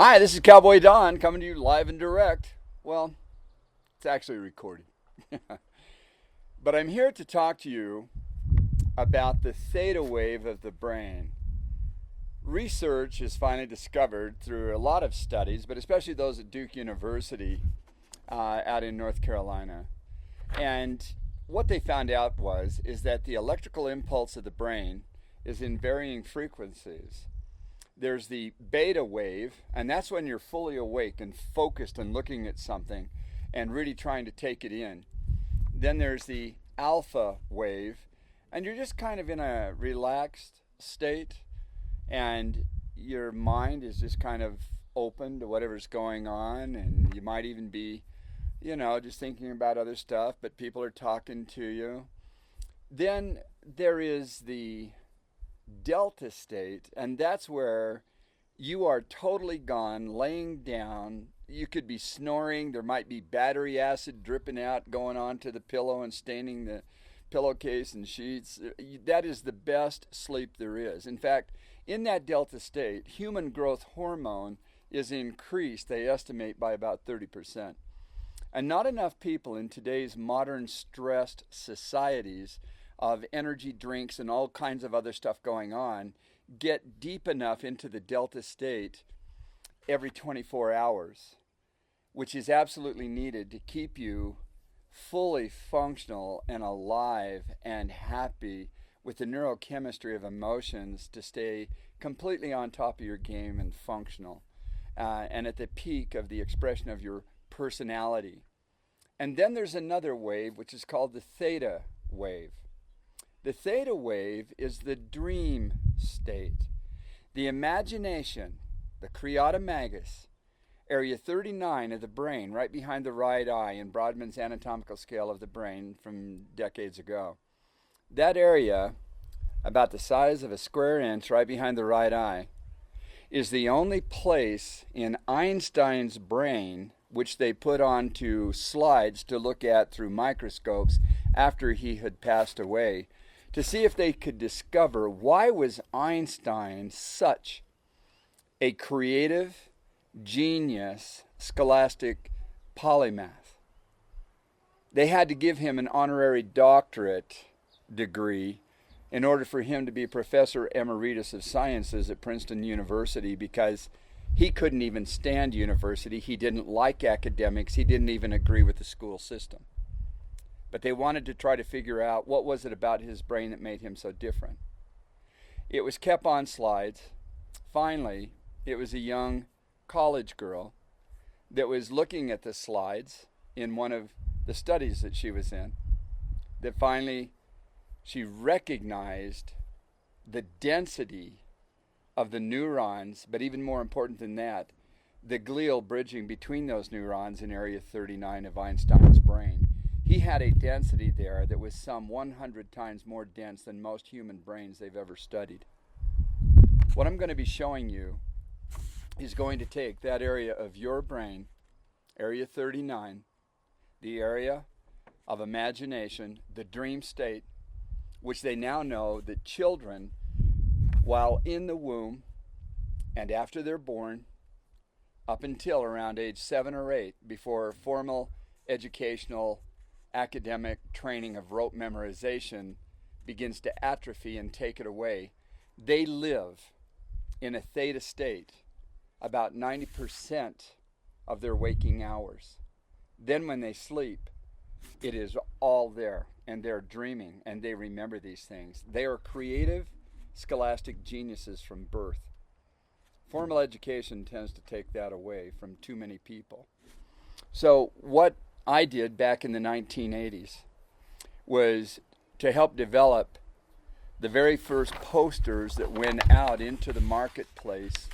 Hi, this is Cowboy Don coming to you live and direct. Well, it's actually recorded. But I'm here to talk to you about the theta wave of the brain. Research has finally discovered through a lot of studies, but especially those at Duke University out in North Carolina. And what they found out is that the electrical impulse of the brain is in varying frequencies. There's the beta wave, and that's when you're fully awake and focused and looking at something and really trying to take it in. Then there's the alpha wave, and you're just kind of in a relaxed state, and your mind is just kind of open to whatever's going on, and you might even be, just thinking about other stuff, but people are talking to you. Then there is the delta state, and that's where you are totally gone, laying down. You could be snoring. There might be battery acid dripping out, going onto the pillow and staining the pillowcase and sheets. That is the best sleep there is. In fact, in that delta state, human growth hormone is increased, they estimate, by about 30%. And not enough people in today's modern stressed societies of energy drinks and all kinds of other stuff going on get deep enough into the delta state every 24 hours, which is absolutely needed to keep you fully functional and alive and happy with the neurochemistry of emotions to stay completely on top of your game and functional and at the peak of the expression of your personality. And then there's another wave, which is called the theta wave. The theta wave is the dream state. The imagination, the creata magus, area 39 of the brain, right behind the right eye in Brodmann's anatomical scale of the brain from decades ago. That area, about the size of a square inch right behind the right eye, is the only place in Einstein's brain which they put onto slides to look at through microscopes after he had passed away, to see if they could discover why was Einstein such a creative, genius, scholastic polymath. They had to give him an honorary doctorate degree in order for him to be professor emeritus of sciences at Princeton University, because he couldn't even stand university. He didn't like academics. He didn't even agree with the school system. But they wanted to try to figure out what was it about his brain that made him so different. It was kept on slides. Finally, it was a young college girl that was looking at the slides in one of the studies that she was in, that finally she recognized the density of the neurons, but even more important than that, the glial bridging between those neurons in area 39 of Einstein's brain. He had a density there that was some 100 times more dense than most human brains they've ever studied. What I'm going to be showing you is going to take that area of your brain, area 39, the area of imagination, the dream state, which they now know that children, while in the womb and after they're born, up until around age 7 or 8, before formal educational academic training of rote memorization begins to atrophy and take it away, they live in a theta state about 90% of their waking hours. Then when they sleep, it is all there, and they're dreaming, and they remember these things. They are creative, scholastic geniuses from birth. Formal education tends to take that away from too many people. So what I did back in the 1980s was to help develop the very first posters that went out into the marketplace,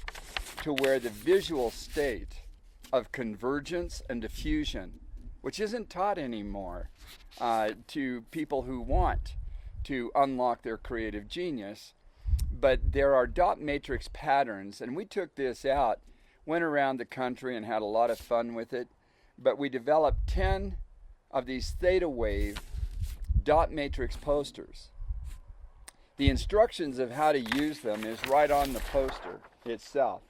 to where the visual state of convergence and diffusion, which isn't taught anymore to people who want to unlock their creative genius, but there are dot matrix patterns, and we took this out, went around the country and had a lot of fun with it, but we developed 10 of these theta wave dot matrix posters. The instructions of how to use them is right on the poster itself.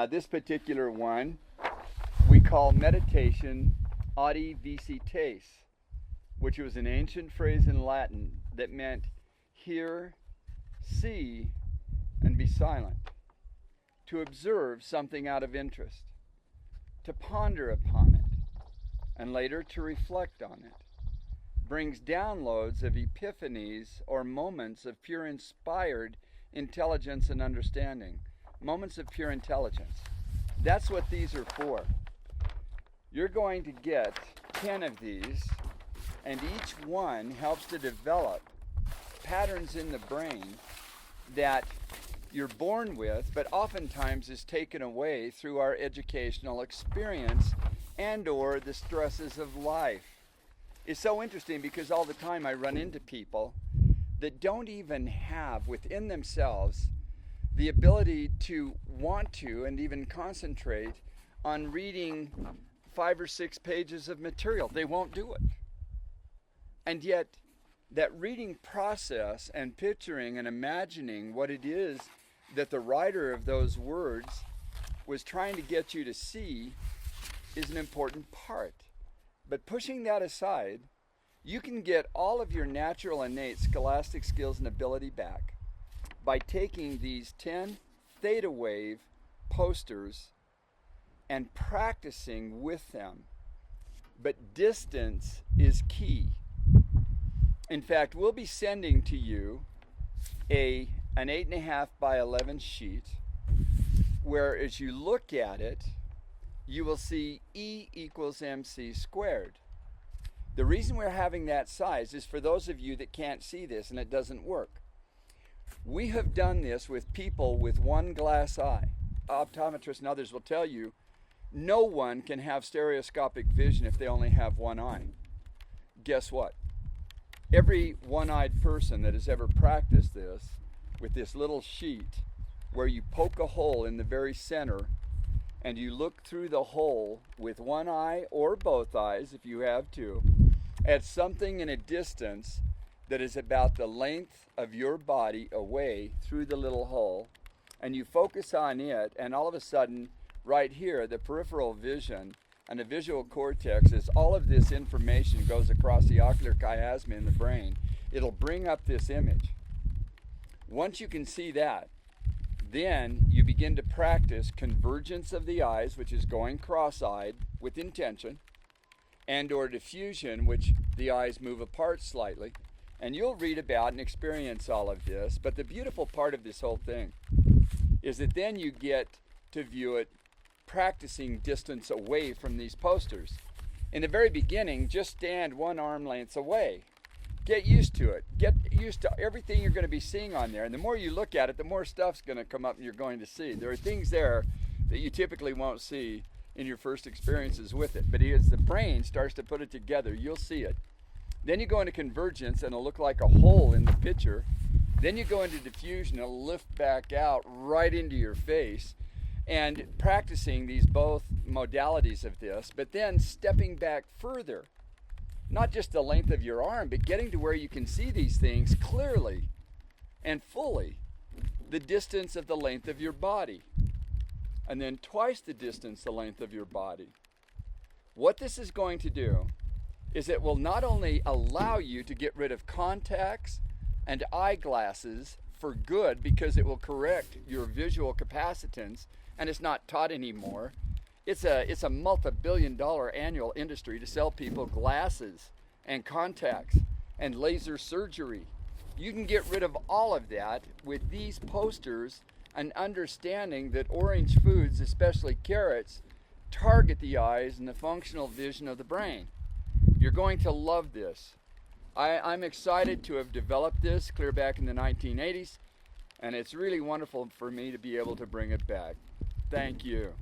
This particular one we call meditation audi visites, which was an ancient phrase in Latin that meant hear, see, and be silent. To observe something out of interest, to ponder upon it, and later to reflect on it. Brings downloads of epiphanies or moments of pure inspired intelligence and understanding. Moments of pure intelligence. That's what these are for. You're going to get 10 of these, and each one helps to develop patterns in the brain that you're born with, but oftentimes is taken away through our educational experience and or the stresses of life. It's so interesting because all the time I run into people that don't even have within themselves the ability to want to and even concentrate on reading 5 or 6 pages of material. They won't do it. And yet that reading process and picturing and imagining what it is that the writer of those words was trying to get you to see is an important part. But pushing that aside, you can get all of your natural innate scholastic skills and ability back by taking these 10 theta wave posters and practicing with them. But distance is key. In fact, we'll be sending to you an 8.5 by 11 sheet where as you look at it, you will see E equals MC squared. The reason we're having that size is for those of you that can't see this and it doesn't work. We have done this with people with one glass eye. Optometrists and others will tell you no one can have stereoscopic vision if they only have one eye. Guess what? Every one-eyed person that has ever practiced this with this little sheet where you poke a hole in the very center and you look through the hole with one eye or both eyes if you have two at something in a distance that is about the length of your body away through the little hole, and you focus on it, and all of a sudden right here the peripheral vision and the visual cortex, as all of this information goes across the ocular chiasma in the brain, it'll bring up this image. Once you can see that, then you begin to practice convergence of the eyes, which is going cross-eyed with intention, and or diffusion, which the eyes move apart slightly. And you'll read about and experience all of this, but the beautiful part of this whole thing is that then you get to view it practicing distance away from these posters. In the very beginning, just stand one arm length away. Get used to it. Get used to everything you're going to be seeing on there. And the more you look at it, the more stuff's going to come up and you're going to see. There are things there that you typically won't see in your first experiences with it. But as the brain starts to put it together, you'll see it. Then you go into convergence and it'll look like a hole in the picture. Then you go into diffusion, it'll lift back out right into your face. And practicing these both modalities of this, but then stepping back further. Not just the length of your arm, but getting to where you can see these things clearly and fully. The distance of the length of your body. And then twice the distance, the length of your body. What this is going to do is it will not only allow you to get rid of contacts and eyeglasses for good, because it will correct your visual capacitance, and it's not taught anymore. It's a multi-billion-dollar annual industry to sell people glasses and contacts and laser surgery. You can get rid of all of that with these posters and understanding that orange foods, especially carrots, target the eyes and the functional vision of the brain. You're going to love this. I'm excited to have developed this clear back in the 1980s, and it's really wonderful for me to be able to bring it back. Thank you.